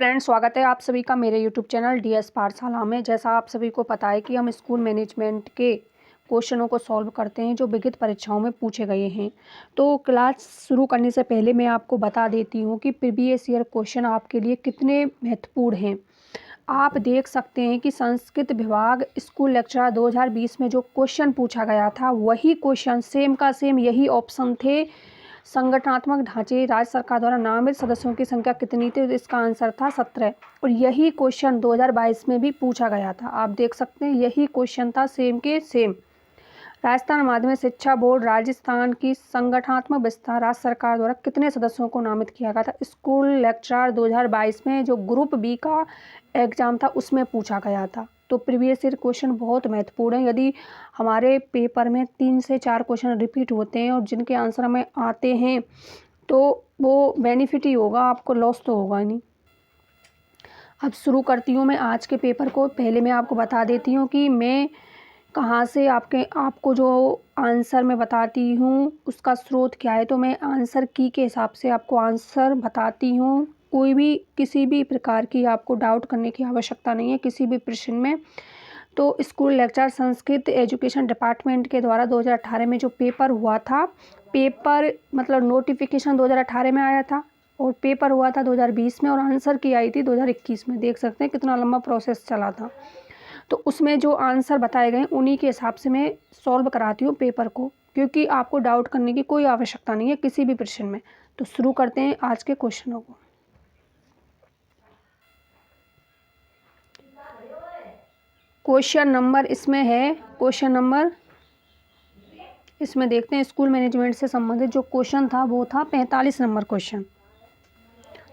Friends, स्वागत है आप सभी का मेरे यूट्यूब चैनल डीएस पाठशाला में। जैसा आप सभी को पता है कि हम स्कूल मैनेजमेंट के क्वेश्चनों को सॉल्व करते हैं जो विगत परीक्षाओं में पूछे गए हैं। तो क्लास शुरू करने से पहले मैं आपको बता देती हूँ कि प्रीवियस ईयर क्वेश्चन आपके लिए कितने महत्वपूर्ण हैं। आप देख सकते हैं कि संस्कृत विभाग स्कूल लेक्चर 2020 में जो क्वेश्चन पूछा गया था वही क्वेश्चन सेम का सेम यही ऑप्शन थे। संगठनात्मक ढांचे राज्य सरकार द्वारा नामित सदस्यों की संख्या कितनी थी? तो इसका आंसर था 17। और यही क्वेश्चन 2022 में भी पूछा गया था। आप देख सकते हैं यही क्वेश्चन था सेम के सेम। राजस्थान माध्यमिक शिक्षा बोर्ड राजस्थान की संगठनात्मक विस्तार राज्य सरकार द्वारा कितने सदस्यों को नामित किया गया था? स्कूल लेक्चर 2022 में जो ग्रुप बी का एग्जाम था उसमें पूछा गया था। तो प्रीवियस ईयर क्वेश्चन बहुत महत्वपूर्ण है। यदि हमारे पेपर में 3 से 4 क्वेश्चन रिपीट होते हैं और जिनके आंसर हमें आते हैं तो वो बेनिफिट ही होगा, आपको लॉस तो होगा नहीं। अब शुरू करती हूँ मैं आज के पेपर को। पहले मैं आपको बता देती हूँ कि मैं कहाँ से आपको जो आंसर मैं बताती हूँ उसका स्रोत क्या है। तो मैं आंसर की के हिसाब से आपको आंसर बताती हूँ। कोई भी किसी भी प्रकार की आपको डाउट करने की आवश्यकता नहीं है किसी भी प्रश्न में। तो school lecture Sanskrit education department के द्वारा 2018 में जो पेपर हुआ था, पेपर मतलब नोटिफिकेशन 2018 में आया था और पेपर हुआ था 2020 में और आंसर की आई थी 2021 में। देख सकते हैं कितना लंबा प्रोसेस चला था। तो उसमें जो आंसर बताए गए उन्हीं के हिसाब से मैं सॉल्व कराती हूँ पेपर को, क्योंकि आपको डाउट करने की कोई आवश्यकता नहीं है किसी भी प्रश्न में। तो शुरू करते हैं आज के क्वेश्चनों को। क्वेश्चन नंबर इसमें है, क्वेश्चन नंबर इसमें देखते हैं स्कूल मैनेजमेंट से संबंधित जो क्वेश्चन था वो था 45 नंबर क्वेश्चन।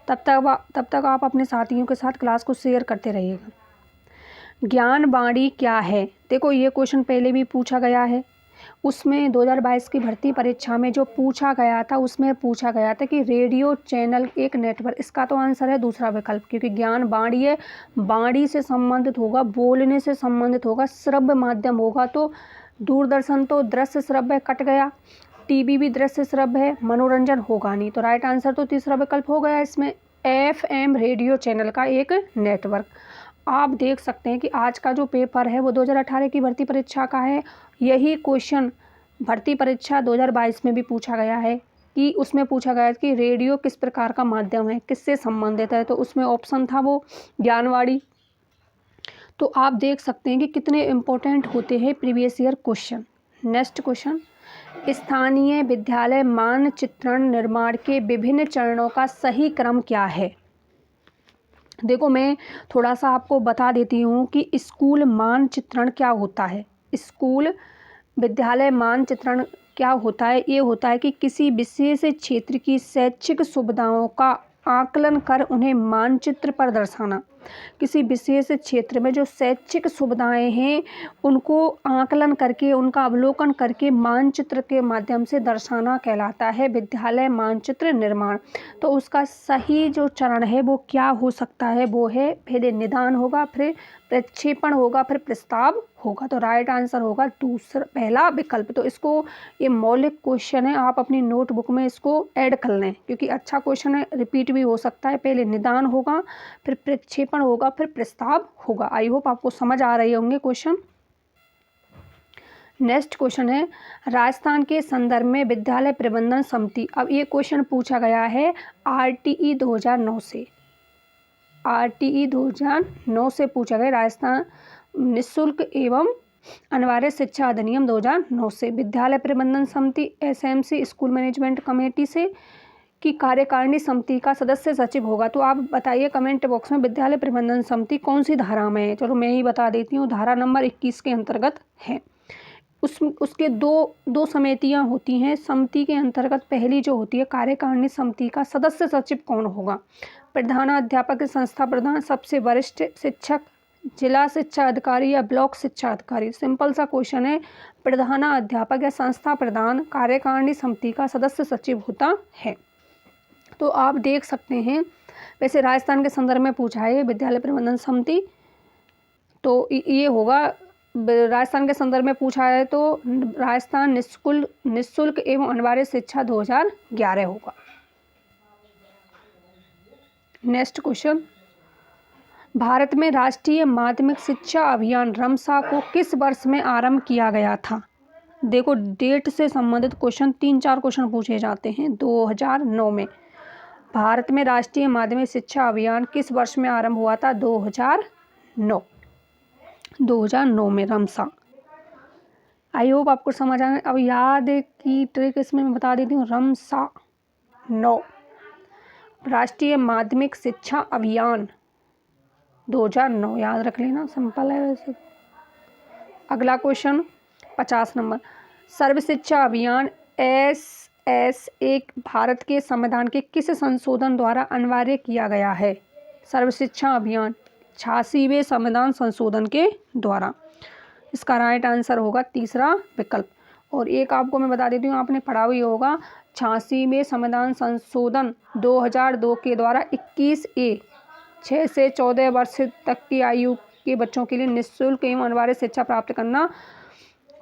तब तक आप अपने साथियों के साथ क्लास को शेयर करते रहिएगा। ज्ञानवाणी क्या है? देखो ये क्वेश्चन पहले भी पूछा गया है। उसमें 2022 की भर्ती परीक्षा में जो पूछा गया था उसमें पूछा गया था कि रेडियो चैनल एक नेटवर्क। इसका तो आंसर है दूसरा विकल्प, क्योंकि ज्ञान वाणी है, वाणी से संबंधित होगा, बोलने से संबंधित होगा, श्रव्य माध्यम होगा। तो दूरदर्शन तो दृश्य श्रव्य कट गया, टीवी भी दृश्य श्रव्य है, मनोरंजन होगा नहीं। तो राइट आंसर तो तीसरा विकल्प हो गया इसमें, FM रेडियो चैनल का एक नेटवर्क। आप देख सकते हैं कि आज का जो पेपर है वो 2018 की भर्ती परीक्षा का है। यही क्वेश्चन भर्ती परीक्षा 2022 में भी पूछा गया है कि उसमें पूछा गया है कि रेडियो किस प्रकार का माध्यम है, किससे संबंधित है। तो उसमें ऑप्शन था वो ज्ञानवाणी। तो आप देख सकते हैं कि कितने इम्पोर्टेंट होते हैं previous year question. Next question, स्थानीय विद्यालय मानचित्रण निर्माण के विभिन्न चरणों का सही क्रम क्या है? देखो मैं थोड़ा सा आपको बता देती हूँ कि स्कूल मानचित्रण क्या होता है। स्कूल विद्यालय मानचित्रण क्या होता है? ये होता है कि किसी विशेष क्षेत्र की शैक्षिक सुविधाओं का आकलन कर उन्हें मानचित्र पर दर्शाना। किसी विशेष क्षेत्र में जो शैक्षिक सुविधाएं हैं उनको आकलन करके, उनका अवलोकन करके मानचित्र के माध्यम से दर्शाना कहलाता है विद्यालय मानचित्र निर्माण। तो उसका सही जो चरण है वो क्या हो सकता है? वो है पहले निदान होगा, फिर प्रक्षेपण होगा, फिर प्रस्ताव होगा। तो राइट आंसर होगा दूसरा पहला विकल्प। तो इसको, ये मौलिक क्वेश्चन है, आप अपनी नोटबुक में इसको ऐड कर लें क्योंकि अच्छा क्वेश्चन है, रिपीट भी हो सकता है। पहले निदान होगा, फिर प्रक्षेपण होगा, फिर प्रस्ताव होगा। आई होप आपको समझ आ रहे होंगे क्वेश्चन। नेक्स्ट क्वेश्चन है, राजस्थान के संदर्भ में विद्यालय प्रबंधन समिति। अब ये क्वेश्चन पूछा गया है RTE 2009 से। RTE 2009 से पूछा गया, राजस्थान निःशुल्क एवं अनिवार्य शिक्षा अधिनियम 2009 से। विद्यालय प्रबंधन समिति SMC स्कूल मैनेजमेंट कमेटी से की कार्यकारिणी समिति का सदस्य सचिव होगा। तो आप बताइए कमेंट बॉक्स में विद्यालय प्रबंधन समिति कौन सी धारा में है? चलो मैं ही बता देती हूँ, धारा नंबर 21 के अंतर्गत है। उसके दो समितियां होती हैं। समिति के अंतर्गत पहली जो होती है कार्यकारिणी समिति का सदस्य सचिव कौन होगा? प्रधानाध्यापक, संस्था प्रधान, सबसे वरिष्ठ शिक्षक, जिला शिक्षा अधिकारी या ब्लॉक शिक्षा अधिकारी। सिंपल सा क्वेश्चन है, प्रधानाध्यापक या संस्था प्रधान कार्यकारिणी समिति का सदस्य सचिव होता है। तो आप देख सकते हैं, वैसे राजस्थान के संदर्भ में पूछा है विद्यालय प्रबंधन समिति, तो ये होगा। राजस्थान के संदर्भ में पूछा है तो राजस्थान निःशुल्क एवं अनिवार्य शिक्षा 2011 होगा। नेक्स्ट क्वेश्चन, भारत में राष्ट्रीय माध्यमिक शिक्षा अभियान रमसा को किस वर्ष में आरंभ किया गया था? देखो, डेट से संबंधित क्वेश्चन 3-4 क्वेश्चन पूछे जाते हैं। 2009 में। भारत में राष्ट्रीय माध्यमिक शिक्षा अभियान किस वर्ष में आरंभ हुआ था? 2009 में रमसा। आई होप आपको समझ आए। अब याद की ट्रिक इसमें मैं बता देती हूँ। रमसा 9 राष्ट्रीय माध्यमिक शिक्षा अभियान 2009 याद रख लेना, सिंपल है वैसे। अगला क्वेश्चन 50 नंबर। सर्व शिक्षा अभियान एक भारत के संविधान के किस संशोधन द्वारा अनिवार्य किया गया है? सर्व शिक्षा अभियान 86वें संविधान संशोधन के द्वारा। इसका राइट आंसर होगा तीसरा विकल्प। और एक आपको मैं बता देती हूँ, आपने पढ़ा हुआ होगा, 86वें संविधान संशोधन 2002 के द्वारा 21A 6 से 14 वर्ष तक की आयु के बच्चों के लिए निःशुल्क एवं अनिवार्य शिक्षा प्राप्त करना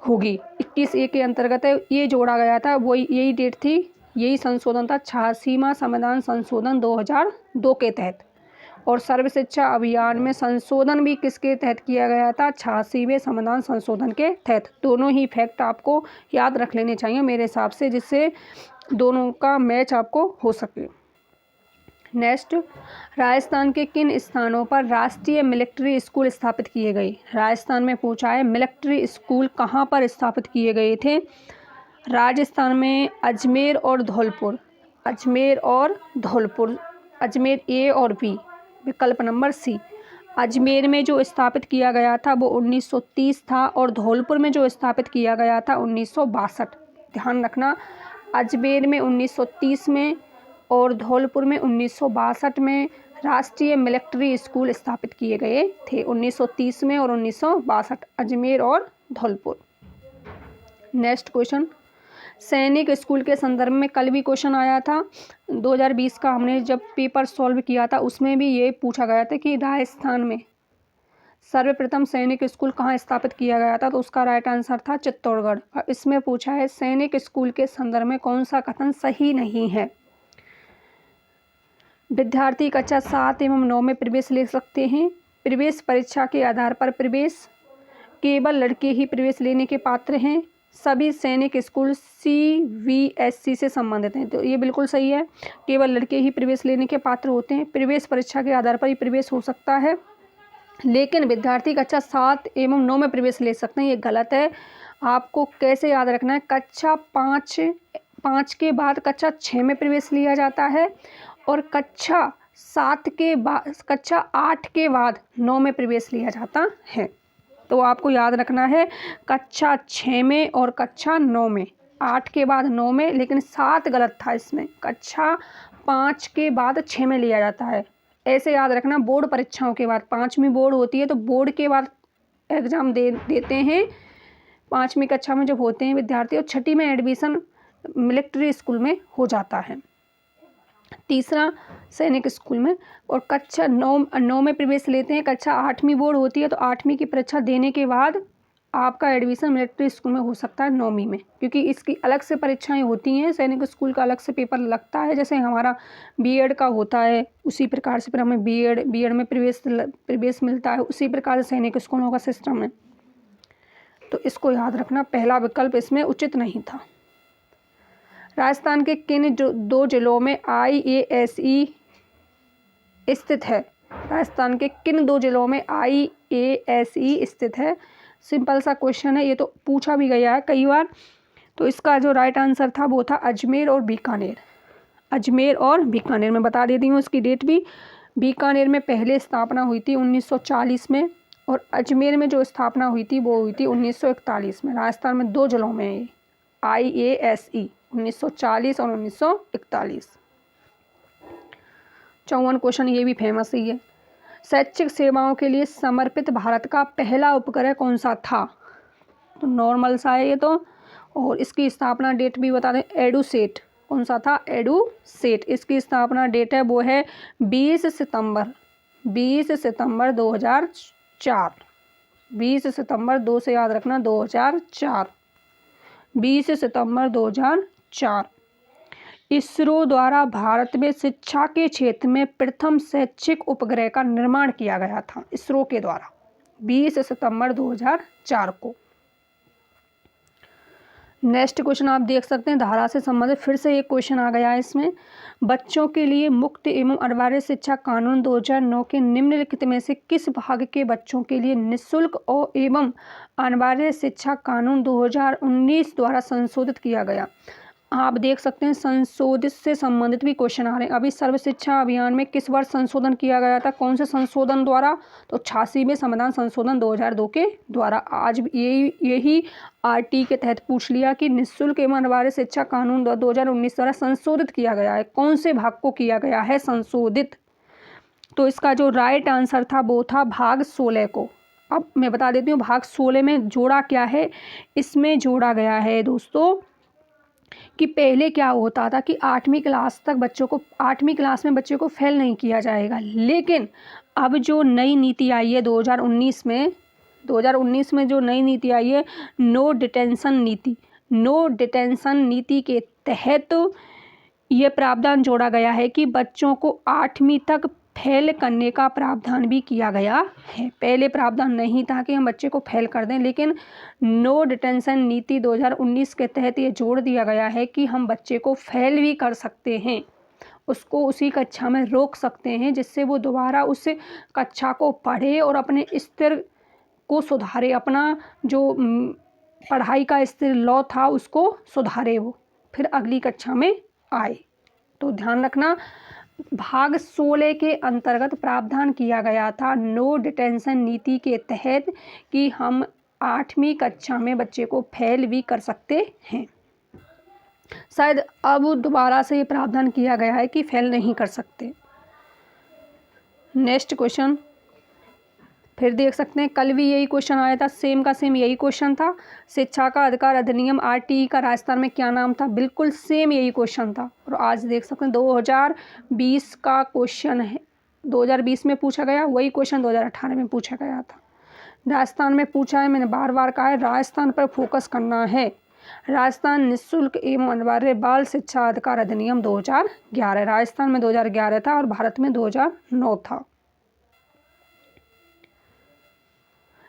होगी। 21A के अंतर्गत ये जोड़ा गया था, वही यही डेट थी, यही संशोधन था 86वां संविधान संशोधन 2002 के तहत। और सर्व शिक्षा अभियान में संशोधन भी किसके तहत किया गया था? 86वें संविधान संशोधन के तहत। दोनों ही फैक्ट आपको याद रख लेने चाहिए मेरे हिसाब से, जिससे दोनों का मैच आपको हो सके। नेक्स्ट, राजस्थान के किन स्थानों पर राष्ट्रीय मिलिट्री स्कूल स्थापित किए गए? राजस्थान में पूछा है मिलिट्री स्कूल कहाँ पर स्थापित किए गए थे? राजस्थान में अजमेर और धौलपुर। अजमेर ए और बी, विकल्प नंबर सी। अजमेर में जो स्थापित किया गया था वो 1930 था और धौलपुर में जो स्थापित किया गया था 1962। ध्यान रखना, अजमेर में 1930 में और धौलपुर में 1962 में राष्ट्रीय मिलिट्री स्कूल स्थापित किए गए थे। 1930 में और 1962, अजमेर और धौलपुर। नेक्स्ट क्वेश्चन, सैनिक स्कूल के संदर्भ में कल भी क्वेश्चन आया था 2020 का, हमने जब पेपर सॉल्व किया था उसमें भी ये पूछा गया था कि राजस्थान में सर्वप्रथम सैनिक स्कूल कहाँ स्थापित किया गया था? तो उसका राइट आंसर था चित्तौड़गढ़। और इसमें पूछा है सैनिक स्कूल के संदर्भ में कौन सा कथन सही नहीं है? विद्यार्थी कक्षा 7 एवं 9 में प्रवेश ले सकते हैं। प्रवेश परीक्षा के आधार पर प्रवेश, केवल लड़के ही प्रवेश लेने के पात्र हैं। सभी सैनिक स्कूल CBSE से संबंधित हैं। तो ये बिल्कुल सही है, केवल लड़के ही प्रवेश लेने के पात्र होते हैं। प्रवेश परीक्षा के आधार पर ही प्रवेश हो सकता है, लेकिन विद्यार्थी कक्षा 7 एवं 9 में प्रवेश ले सकते हैं, ये गलत है। आपको कैसे याद रखना है, कक्षा 5 के बाद कक्षा 6 में प्रवेश लिया जाता है और कक्षा 8 के बाद 9 में प्रवेश लिया जाता है। तो आपको याद रखना है कक्षा 6 में और कक्षा 9 में, 8 के बाद 9 में, लेकिन 7 गलत था इसमें। कक्षा 5 के बाद 6 में लिया जाता है, ऐसे याद रखना। बोर्ड परीक्षाओं के बाद, 5वीं बोर्ड होती है तो बोर्ड के बाद एग्ज़ाम देते हैं 5वीं कक्षा में जब होते हैं विद्यार्थी, और 6ठी में एडमिशन मिलिट्री स्कूल में हो जाता है, तीसरा सैनिक स्कूल में। और कक्षा 9 में प्रवेश लेते हैं। कक्षा 8वीं बोर्ड होती है तो 8वीं की परीक्षा देने के बाद आपका एडमिशन मिलिट्री स्कूल में हो सकता है 9वीं में, क्योंकि इसकी अलग से परीक्षाएं होती हैं। सैनिक स्कूल का अलग से पेपर लगता है, जैसे हमारा बीएड का होता है उसी प्रकार से फिर हमें बीएड में प्रवेश मिलता है, उसी प्रकार से सैनिक स्कूलों का सिस्टम है। तो इसको याद रखना, पहला विकल्प इसमें उचित नहीं था। राजस्थान के किन 2 जिलों में IASE स्थित है? राजस्थान के किन 2 जिलों में IASE स्थित है? सिंपल सा क्वेश्चन है, ये तो पूछा भी गया है कई बार। तो इसका जो राइट आंसर था वो था अजमेर और बीकानेर। मैं बता देती हूँ इसकी डेट भी। बीकानेर में पहले स्थापना हुई थी 1940 में, और अजमेर में जो स्थापना हुई थी वो हुई थी 1941 में। राजस्थान में 2 जिलों में है IASE, 1940 और 1941। 54 क्वेश्चन, ये भी फेमस ही है। शैक्षिक सेवाओं के लिए समर्पित भारत का पहला उपग्रह कौन सा था? तो नॉर्मल सा है ये तो, और इसकी स्थापना डेट भी बता दें। एडुसेट, कौन सा था? एडुसेट। इसकी स्थापना डेट है वो है 20 सितंबर 2004। 20 सितंबर 2 से याद रखना, 2004, 20 सितंबर 2004। इसरो द्वारा भारत में शिक्षा के क्षेत्र में प्रथम शैक्षिक उपग्रह का निर्माण किया गया था, इसरो के द्वारा 20 सितंबर 2004 को। नेक्स्ट क्वेश्चन आप देख सकते हैं, धारा से संबंधित फिर से एक क्वेश्चन आ गया है इसमें। बच्चों के लिए मुक्त एवं अनिवार्य शिक्षा कानून 2009 के निम्नलिखित में से किस भाग के बच्चों के लिए निःशुल्क और एवं अनिवार्य शिक्षा कानून 2019 द्वारा संशोधित किया गया। आप देख सकते हैं संशोधित से संबंधित भी क्वेश्चन आ रहे हैं। अभी सर्व शिक्षा अभियान में किस वर्ष संशोधन किया गया था, कौन से संशोधन द्वारा, तो 86वें संविधान संशोधन 2002 के द्वारा। आज यही आरटी के तहत पूछ लिया कि निःशुल्क एवं अनिवार्य शिक्षा कानून 2019 द्वारा संशोधित किया गया है, कौन से भाग को किया गया है संशोधित। तो इसका जो राइट आंसर था वो था भाग 16 को। अब मैं बता देती हूँ भाग 16 में जोड़ा क्या है। इसमें जोड़ा गया है दोस्तों कि पहले क्या होता था कि 8वीं क्लास में बच्चे को फेल नहीं किया जाएगा, लेकिन अब जो नई नीति आई है 2019 में जो नई नीति आई है नो डिटेंशन नीति के तहत ये प्रावधान जोड़ा गया है कि बच्चों को 8वीं तक फेल करने का प्रावधान भी किया गया है। पहले प्रावधान नहीं था कि हम बच्चे को फेल कर दें, लेकिन नो डिटेंशन नीति 2019 के तहत ये जोड़ दिया गया है कि हम बच्चे को फेल भी कर सकते हैं, उसको उसी कक्षा में रोक सकते हैं, जिससे वो दोबारा उस कक्षा को पढ़े और अपने स्तर को सुधारे, अपना जो पढ़ाई का स्तर लौ था उसको सुधारे, वो फिर अगली कक्षा में आए। तो ध्यान रखना भाग 16 के अंतर्गत प्रावधान किया गया था नो डिटेंशन नीति के तहत कि हम 8वीं कक्षा में बच्चे को फेल भी कर सकते हैं। शायद अब दोबारा से ये प्रावधान किया गया है कि फेल नहीं कर सकते। नेक्स्ट क्वेश्चन फिर देख सकते हैं, कल भी यही क्वेश्चन आया था, सेम का सेम यही क्वेश्चन था। शिक्षा का अधिकार अधिनियम आरटीई का राजस्थान में क्या नाम था, बिल्कुल सेम यही क्वेश्चन था। और आज देख सकते हैं 2020 का क्वेश्चन है, 2020 में पूछा गया, वही क्वेश्चन 2018 में पूछा गया था। राजस्थान में पूछा है, मैंने बार बार कहा है राजस्थान पर फोकस करना है। राजस्थान निःशुल्क एवं अनिवार्य बाल शिक्षा अधिकार अधिनियम 2011, राजस्थान में 2011 था और भारत में 2009 था।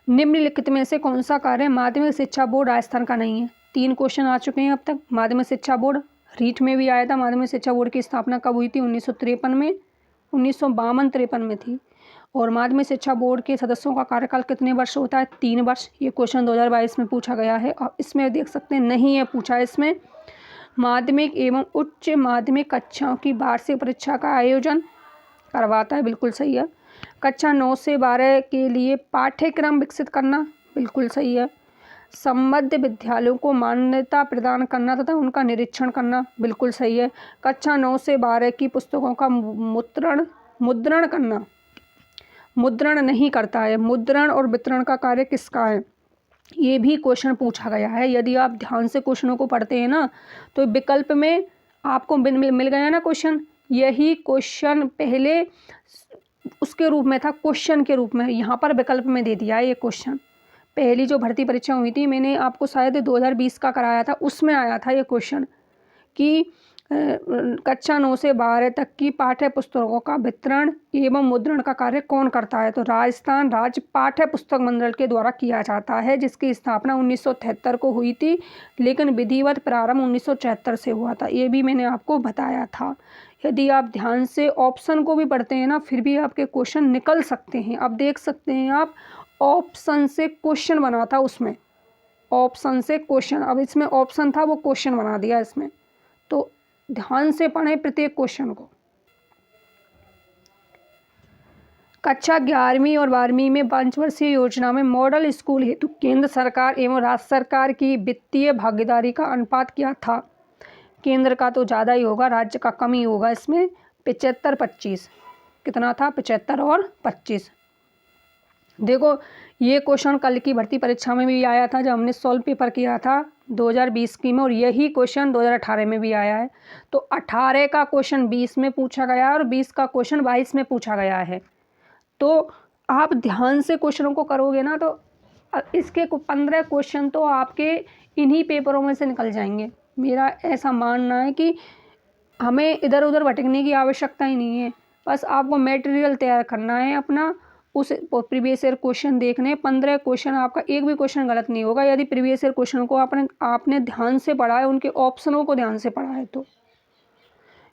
निम्नलिखित में से कौन सा कार्य माध्यमिक शिक्षा बोर्ड राजस्थान का नहीं है। 3 क्वेश्चन आ चुके हैं अब तक। माध्यमिक शिक्षा बोर्ड रीट में भी आया था। माध्यमिक शिक्षा बोर्ड की स्थापना कब हुई थी, 1953 में, 1952-53 में थी। और माध्यमिक शिक्षा बोर्ड के सदस्यों का कार्यकाल कितने वर्ष होता है, 3 वर्ष। ये क्वेश्चन 2022 में पूछा गया है। और इसमें देख सकते हैं नहीं है पूछा, इसमें माध्यमिक एवं उच्च माध्यमिक कक्षाओं की वार्षिक परीक्षा का आयोजन करवाता है, बिल्कुल सही है। कक्षा 9 से 12 के लिए पाठ्यक्रम विकसित करना, बिल्कुल सही है। संबद्ध विद्यालयों को मान्यता प्रदान करना तथा उनका निरीक्षण करना, बिल्कुल सही है। कक्षा 9 से 12 की पुस्तकों का मुद्रण करना, मुद्रण नहीं करता है। मुद्रण और वितरण का कार्य किसका है, ये भी क्वेश्चन पूछा गया है। यदि आप ध्यान से क्वेश्चनों को पढ़ते हैं ना, तो विकल्प में आपको मिल गया ना क्वेश्चन, यही क्वेश्चन पहले उसके रूप में था, क्वेश्चन के रूप में, यहाँ पर विकल्प में दे दिया है ये क्वेश्चन। पहली जो भर्ती परीक्षा हुई थी, मैंने आपको शायद 2020 का कराया था, उसमें आया था ये क्वेश्चन कि कक्षा 9 से 12 तक की पाठ्य पुस्तकों का वितरण एवं मुद्रण का कार्य कौन करता है। तो राजस्थान राज्य पाठ्य पुस्तक मंडल के द्वारा किया जाता है, जिसकी स्थापना 1973 को हुई थी, लेकिन विधिवत प्रारंभ 1974 से हुआ था। ये भी मैंने आपको बताया था। यदि आप ध्यान से ऑप्शन को भी पढ़ते हैं ना, फिर भी आपके क्वेश्चन निकल सकते हैं। अब देख सकते हैं आप, ऑप्शन से क्वेश्चन बना था, उसमें ऑप्शन से क्वेश्चन, अब इसमें ऑप्शन था वो क्वेश्चन बना दिया इसमें। तो ध्यान से पढ़ें प्रत्येक क्वेश्चन को। कक्षा 11वीं और 12वीं में 5 वर्षीय योजना में मॉडल स्कूल हेतु केंद्र सरकार एवं राज्य सरकार की वित्तीय भागीदारी का अनुपात क्या था। केंद्र का तो ज़्यादा ही होगा, राज्य का कम ही होगा। इसमें 75-25 कितना था, 75 और 25। देखो ये क्वेश्चन कल की भर्ती परीक्षा में भी आया था, जब हमने सॉल्व पेपर किया था 2020 की में, और यही क्वेश्चन 2018 में भी आया है। तो 18 का क्वेश्चन 20 में पूछा गया है और 20 का क्वेश्चन 22 में पूछा गया है। तो आप ध्यान से क्वेश्चनों को करोगे ना, तो इसके 15 क्वेश्चन तो आपके इन्हीं पेपरों में से निकल जाएंगे। मेरा ऐसा मानना है कि हमें इधर उधर भटकने की आवश्यकता ही नहीं है, बस आपको मटेरियल तैयार करना है अपना, उस प्रीवियस ईयर क्वेश्चन देखने 15 क्वेश्चन, आपका एक भी क्वेश्चन गलत नहीं होगा यदि प्रीवियस ईयर क्वेश्चन को आपने ध्यान से पढ़ा है, उनके ऑप्शनों को ध्यान से पढ़ा है तो,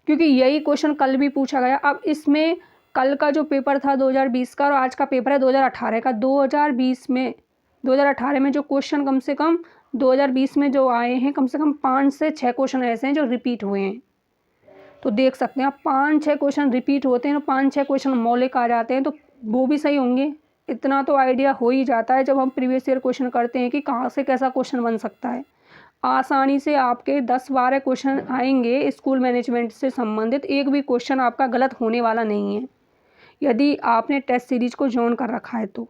क्योंकि यही क्वेश्चन कल भी पूछा गया। अब इसमें कल का जो पेपर था 2020 का और आज का पेपर है 2018 का, 2018 में जो क्वेश्चन कम से कम 2020 में जो आए हैं, कम से कम 5 से 6 क्वेश्चन ऐसे हैं जो रिपीट हुए हैं। तो देख सकते हैं आप 5-6 क्वेश्चन रिपीट होते हैं, तो 5-6 क्वेश्चन मौलिक आ जाते हैं, तो वो भी सही होंगे। इतना तो आइडिया हो ही जाता है जब हम प्रीवियस ईयर क्वेश्चन करते हैं कि कहाँ से कैसा क्वेश्चन बन सकता है। आसानी से आपके 10-12 क्वेश्चन आएंगे स्कूल मैनेजमेंट से संबंधित, एक भी क्वेश्चन आपका गलत होने वाला नहीं है यदि आपने टेस्ट सीरीज को ज्वाइन कर रखा है तो।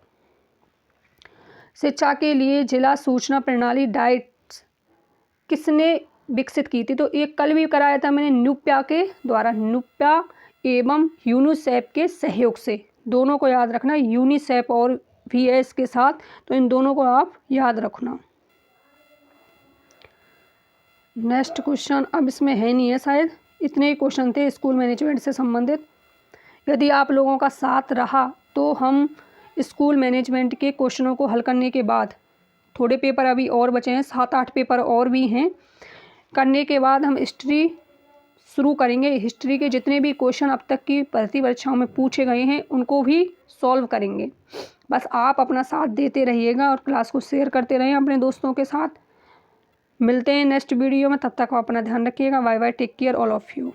शिक्षा के लिए जिला सूचना प्रणाली डाइट्स किसने विकसित की थी? तो एक कल भी कराया था मैंने न्यूप्या के द्वारा, न्यूप्या एवं यूनिसेफ के सहयोग से। दोनों को याद रखना, यूनिसेफ और VS के साथ, तो इन दोनों को आप याद रखना। नेक्स्ट क्वेश्चन, अब इसमें है नहीं है शायद, इतने ही क्वेश्चन थे स्कूल मैनेजमेंट से संबंधित। यदि आप लोगों का साथ रहा तो हम स्कूल मैनेजमेंट के क्वेश्चनों को हल करने के बाद, थोड़े पेपर अभी और बचे हैं, 7-8 पेपर और भी हैं, करने के बाद हम हिस्ट्री शुरू करेंगे। हिस्ट्री के जितने भी क्वेश्चन अब तक की भर्ती परीक्षाओं में पूछे गए हैं उनको भी सॉल्व करेंगे। बस आप अपना साथ देते रहिएगा और क्लास को शेयर करते रहें अपने दोस्तों के साथ। मिलते हैं नेक्स्ट वीडियो में, तब तक आप अपना ध्यान रखिएगा। Bye bye, take care all of you.